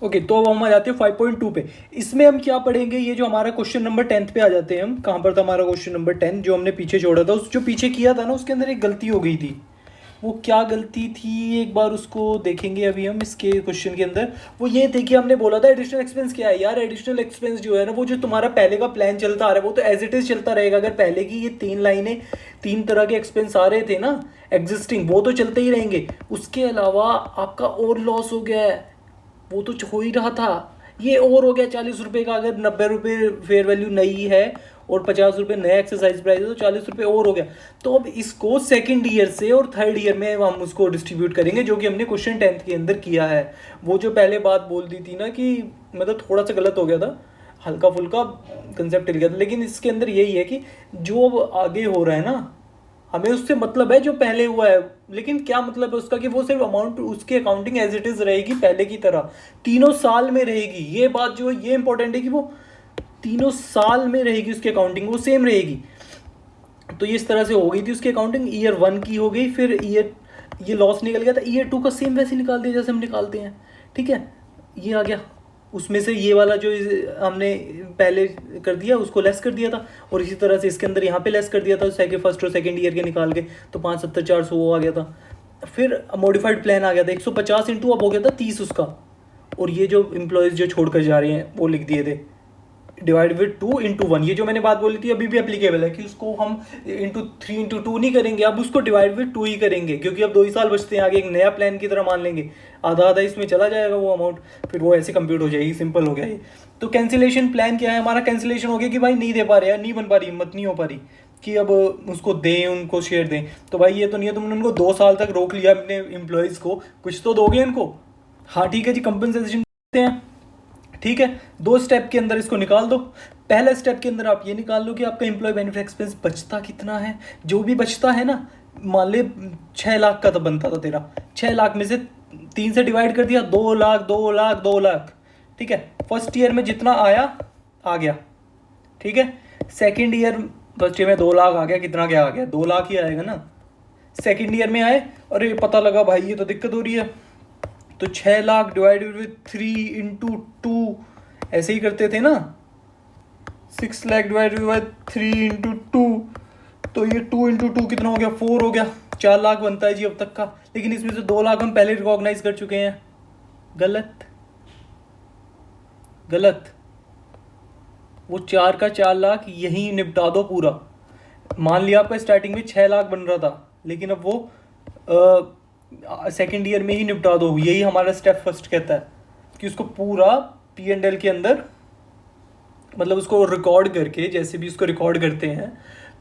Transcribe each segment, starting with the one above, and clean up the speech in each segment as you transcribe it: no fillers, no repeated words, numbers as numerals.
Okay, तो अब हम आ जाते हैं 5.2 पे। इसमें हम क्या पढ़ेंगे, ये जो हमारा क्वेश्चन नंबर 10 पे आ जाते हैं हम। कहाँ पर था हमारा क्वेश्चन नंबर 10 जो हमने पीछे छोड़ा था? उस जो पीछे किया था ना, उसके अंदर एक गलती हो गई थी। वो क्या गलती थी, एक बार उसको देखेंगे अभी हम इसके क्वेश्चन के अंदर। वो ये थे कि हमने बोला था एडिशनल एक्सपेंस क्या है यार। एडिशनल एक्सपेंस जो है ना, वो जो तुम्हारा पहले का प्लान चलता आ रहा है वो तो एज इट इज चलता रहेगा। अगर पहले की ये 3 लाइनें, 3 तरह के एक्सपेंस आ रहे थे ना एग्जिस्टिंग, वो तो चलते ही रहेंगे। उसके अलावा आपका और लॉस हो गया है, वो तो हो ही रहा था। ये और हो गया 40 रुपये का। अगर 90 रुपये फेयर वैल्यू नई है और 50 रुपये नया एक्सरसाइज प्राइस है तो 40 रुपये और हो गया। तो अब इसको सेकंड ईयर से और थर्ड ईयर में हम उसको डिस्ट्रीब्यूट करेंगे, जो कि हमने क्वेश्चन 10 के अंदर किया है। वो जो पहले बात बोल दी थी ना कि मतलब थोड़ा सा गलत हो गया था, हल्का फुल्का कंसेप्ट हिल गया था, लेकिन इसके अंदर यही है कि जो अब आगे हो रहा है ना, हमें उससे मतलब है जो पहले हुआ है। लेकिन क्या मतलब है उसका कि वो सिर्फ अमाउंट उसकी अकाउंटिंग एज इट इज रहेगी पहले की तरह, 3 साल में रहेगी। ये बात जो है ये इंपॉर्टेंट है कि वो 3 साल में रहेगी, उसकी अकाउंटिंग वो सेम रहेगी। तो ये इस तरह से हो गई थी उसकी अकाउंटिंग। ईयर 1 की हो गई, फिर ईयर ये लॉस निकल गया था, ईयर 2 का सेम वैसे निकाल दिया जैसे हम निकालते हैं। ठीक है, ये आ गया उसमें से, ये वाला जो हमने पहले कर दिया उसको लेस कर दिया था, और इसी तरह से इसके अंदर यहाँ पे लेस कर दिया था सेकंड फर्स्ट और सेकंड ईयर के निकाल के। तो 570 400 वो आ गया था। फिर मॉडिफाइड प्लान आ गया था 150 इंटू अब हो गया था 30 उसका। और ये जो एम्प्लॉयज़ जो छोड़ कर जा रहे हैं वो लिख दिए थे डिवाइड विद 2 into 1। ये जो मैंने बात बोली थी अभी भी एप्लीकेबल है कि उसको हम इंटू 3 into 2 नहीं करेंगे, अब उसको डिवाइड विद 2 ही करेंगे, क्योंकि अब 2 ही साल बचते हैं आगे, एक नया प्लान की तरह मान लेंगे। आधा आधा इसमें चला जाएगा वो अमाउंट, फिर वो ऐसे कंप्यूट हो जाएगी। सिंपल हो गया ये। तो कैंसिलेशन प्लान क्या है हमारा? कैंसिलेशन हो गया कि भाई नहीं दे पा रहे यार, नहीं बन पा रही, हिम्मत नहीं हो पा रही कि अब उसको दें, उनको शेयर दें। तो भाई ये तो नहीं है, तुमने उनको 2 साल तक रोक लिया अपने एम्प्लॉयज़ को, कुछ तो दोगे इनको। हाँ ठीक है जी, कंपनसेशन देते हैं। ठीक है, 2 स्टेप के अंदर इसको निकाल दो। पहले स्टेप के अंदर आप ये निकाल लो कि आपका एम्प्लॉय बेनिफिट एक्सपेंस बचता कितना है। जो भी बचता है ना, मान ले 6 लाख का तो बनता था तेरा, 6 लाख में से 3 से डिवाइड कर दिया, 2 लाख 2 लाख 2 लाख। ठीक है, फर्स्ट ईयर में जितना आया आ गया। ठीक है, सेकेंड ईयर, फर्स्ट ईयर में 2 लाख आ गया, कितना क्या आ गया, 2 लाख ही आएगा ना। सेकेंड ईयर में आए, अरे पता लगा भाई ये तो दिक्कत हो रही है, तो 6 लाख डिवाइडेड विद 3 into 2 ऐसे ही करते थे ना। 6 लाख डिवाइडेड बाई 3 into 2, तो ये 2 into 2 कितना हो गया, 4 हो गया। 4 लाख बनता है जी अब तक का, लेकिन इसमें से 2 लाख हम पहले रिकॉग्नाइज कर चुके हैं। गलत गलत, वो 4 का 4 लाख यहीं निपटा दो पूरा। मान लिया आपका स्टार्टिंग में 6 लाख बन रहा था, लेकिन अब वो सेकेंड ईयर में ही निपटा दो। यही हमारा स्टेप फर्स्ट कहता है कि उसको पूरा P&L के अंदर, मतलब उसको रिकॉर्ड करके, जैसे भी उसको रिकॉर्ड करते हैं,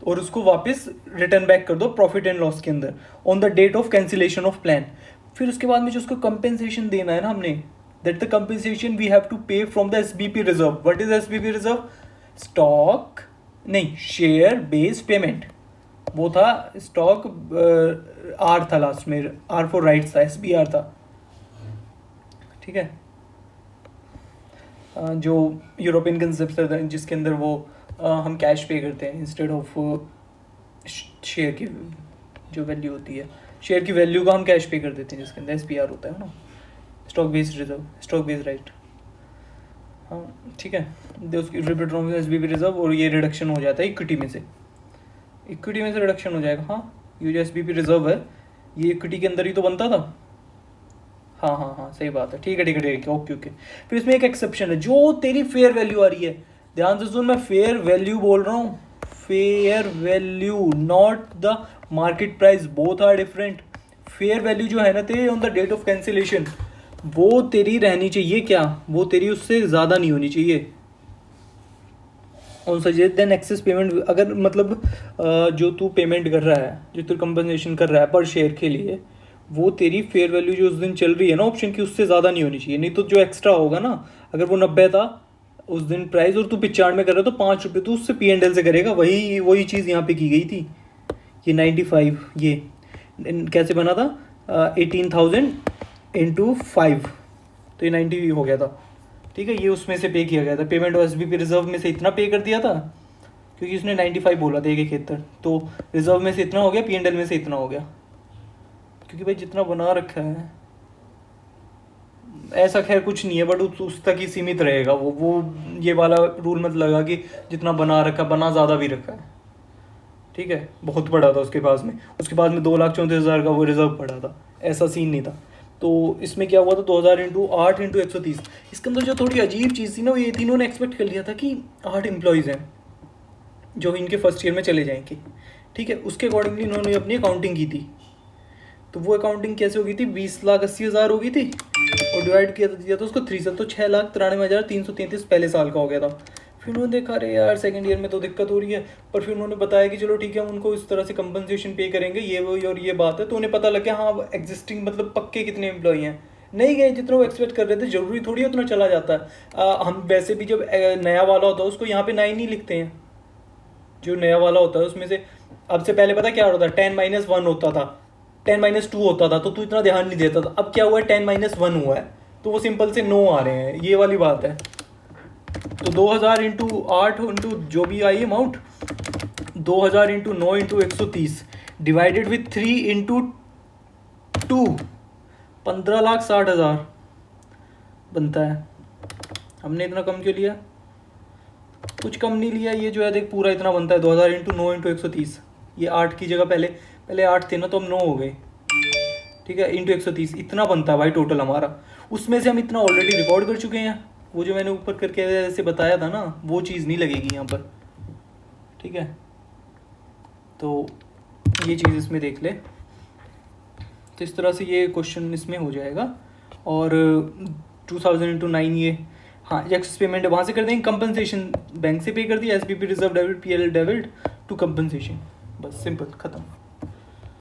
और उसको वापस रिटर्न बैक कर दो प्रॉफिट एंड लॉस के अंदर on the date of cancellation of plan. फिर उसके बाद में जो उसको कंपेंसेशन देना है ना हमने, that the compensation we have to pay from the SBP reserve. What is SBP reserve? Stock नहीं, शेयर बेस्ड पेमेंट। वो था स्टॉक, आर था लास्ट में, आर फॉर राइट्स था, SBR था। ठीक है, जो यूरोपियन कंसेप्ट था जिसके अंदर वो हम कैश पे करते हैं इंस्टेड ऑफ शेयर की जो वैल्यू होती है, शेयर की वैल्यू का हम कैश पे कर देते हैं, जिसके अंदर SBR होता है ना, stock based reserve, stock based right. हाँ ठीक है, उसकी SBP रिजर्व, और ये रिडक्शन हो जाता है इक्विटी में से, इक्विटी में से रिडक्शन हो जाएगा। हाँ, ये जो SBP रिजर्व है ये इक्विटी के अंदर ही तो बनता था। हाँ हाँ हाँ, सही बात है, ठीक है ठीक है ठीक है, ओके ओके। फिर इसमें एक एक्सेप्शन है, जो तेरी फेयर वैल्यू आ रही है, ध्यान से सुन, मैं फेयर वैल्यू बोल रहा हूँ, fair value, not the market price, both are different. Fair value जो है ना तेरी on the date of cancellation, वो तेरी रहनी चाहिए क्या, वो तेरी उससे ज़्यादा नहीं होनी चाहिए। On suggest then excess payment, अगर मतलब जो तू पेमेंट कर रहा है, जो तू कंपनसेशन कर रहा है पर शेयर के लिए, वो तेरी फेयर वैल्यू जो उस दिन चल रही है ना ऑप्शन की, उससे ज़्यादा नहीं होनी चाहिए। नहीं तो जो एक्स्ट्रा होगा ना, अगर वो 90 था उस दिन प्राइस और तू 95 कर रहा है, तो 5 रुपये तो उससे P&L से करेगा। वही वही चीज़ यहाँ पे की गई थी। ये 95, ये कैसे बना था, 18,000 into 5, तो ये 90 हो गया था। ठीक है, ये उसमें से पे किया गया था, पेमेंट और SBP रिजर्व में से इतना पे कर दिया था, क्योंकि उसने 95 बोला था 171, तो रिजर्व में से इतना हो गया, P&L में से इतना हो गया, क्योंकि भाई जितना बना रखा है ऐसा खैर कुछ नहीं है, बट उस तक ही सीमित रहेगा वो ये वाला रूल मत लगा कि जितना बना रखा, बना ज़्यादा भी रखा है, ठीक है। बहुत पड़ा था उसके पास में 2,34,000 का वो रिजर्व पड़ा था, ऐसा सीन नहीं था। तो इसमें क्या हुआ था, 2000 इंटू 8 इंटू 130। इसके अंदर जो थोड़ी अजीब चीज़ थी ना, वो ये तीनों ने एक्सपेक्ट कर लिया था कि 8 एम्प्लॉयज़ हैं जो इनके फर्स्ट ईयर में चले जाएंगे, ठीक है। उसके अकॉर्डिंगली इन्होंने अपनी अकाउंटिंग की थी। तो वो अकाउंटिंग कैसे हो गई थी, 20,80,000 हो गई थी, और डिवाइड दिया था उसको 3 साल, तो 6,93,333 पहले साल का हो गया था। फिर उन्होंने देखा अरे यार सेकंड ईयर में तो दिक्कत हो रही है, पर फिर उन्होंने बताया कि चलो ठीक है, हम उनको इस तरह से कंपनसेशन पे करेंगे, ये वो और ये बात है। तो उन्हें पता लग गया हाँ एग्जिस्टिंग मतलब पक्के कितने एम्प्लॉई हैं, नहीं गए जितना वो एक्सपेक्ट कर रहे थे, जरूरी थोड़ी उतना चला जाता है। हम वैसे भी जब नया वाला होता है उसको यहाँ पे 9 ही लिखते हैं, जो नया वाला होता है उसमें से। अब से पहले पता क्या होता था, 10-1 होता था, 10-2 होता था, तो तू इतना ध्यान नहीं देता था। अब क्या हुआ है, 10-1 हुआ है, तो वो सिंपल से 9 आ रहे हैं, ये वाली बात है। तो 2000 इंटू 8 इंटू जो भी आई amount, 2000 into 9 into 130 divided with 3 into 2, 15,60,000 बनता है। हमने इतना कम क्यों लिया, कुछ कम नहीं लिया, ये जो है देख पूरा इतना बनता है। 2000 इंटू 9 इंटू 130, ये 8 की जगह पहले 8 थे ना, तो हम 9 हो गए, ठीक है, इंटू 130 इतना बनता है भाई टोटल हमारा। उसमें से हम इतना ऑलरेडी रिकॉर्ड कर चुके हैं, वो जो मैंने ऊपर करके ऐसे बताया था ना, वो चीज़ नहीं लगेगी यहाँ पर, ठीक है। तो ये चीज़ इसमें देख ले, तो इस तरह से ये क्वेश्चन इसमें हो जाएगा। और 2000 इंटू 9 ये, हाँ एक्सेस पेमेंट वहाँ से कर देंगे, कंपनसेशन बैंक से पे कर दिया, SBP reserve debit, PL debit to compensation, बस सिंपल ख़त्म।